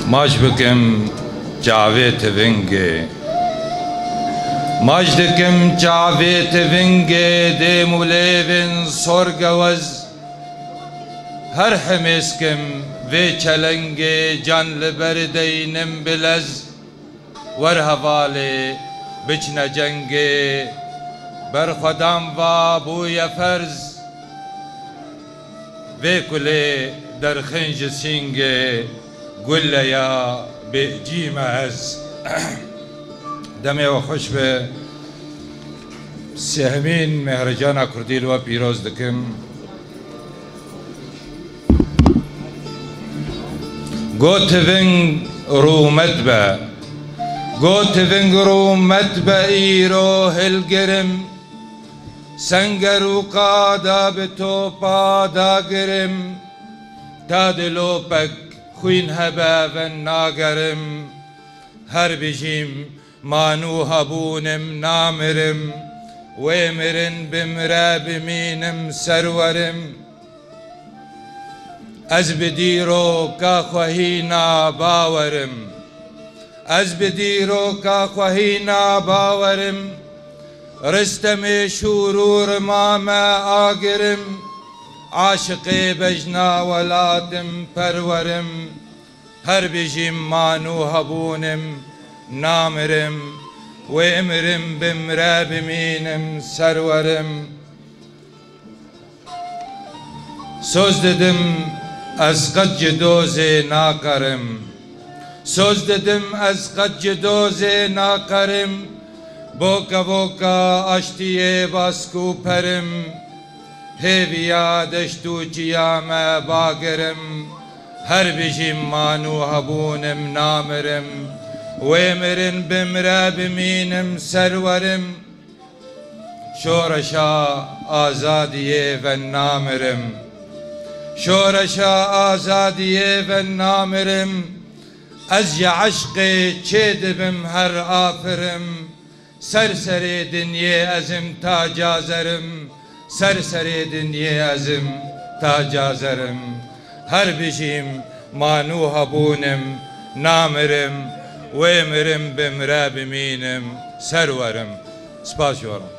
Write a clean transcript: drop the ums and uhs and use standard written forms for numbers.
ماج بکم جاوید ونگه ماج دکم جاوید ونگه ده مولیون سرگوز هر حمیسکم و چلنگه جان لبردینم بلز ور حواله بچن جنگه بر خدام و بوی فرز و کله در خنج سینگه گل یا به جیم از دمه و خوش به سهمین مهرجان کردیل و پیروز دکم گوت ونگ رومت به گوت ونگ رومت به ایرو هلگرم سنگر و قادا به تو پادا گرم تا دلو پک خوین هبه و ناگرم هر بجیم مانو هبونم نامرم و مرن بمرا بمینم سرورم از بدیرو کا خوهینا باورم از بدیرو کا خوهینا باورم رستم شورور ماما آگرم عاشق بجنا ولاتم پرورم هر بجیم مانو هبونم نامرم و امرم بمرا بمینم سرورم söz dedim az qad doze naqarim söz dedim az qad doze naqarim boka boka aştiye basku perim heviya deştu ciyame bagerim her bijim manu habunim namirim ve emirin bimre biminim serverim şoreşa azadiye ve namirim شورشا آزادیه و نامرم از یا عشق چه دبم هر آفرم سرسر دنیا ازم تا جازرم سرسر دنیا ازم تا جازرم هر بجیم مانو هبونم نامرم و امرم بمرا بمینم سرورم سپاس یورم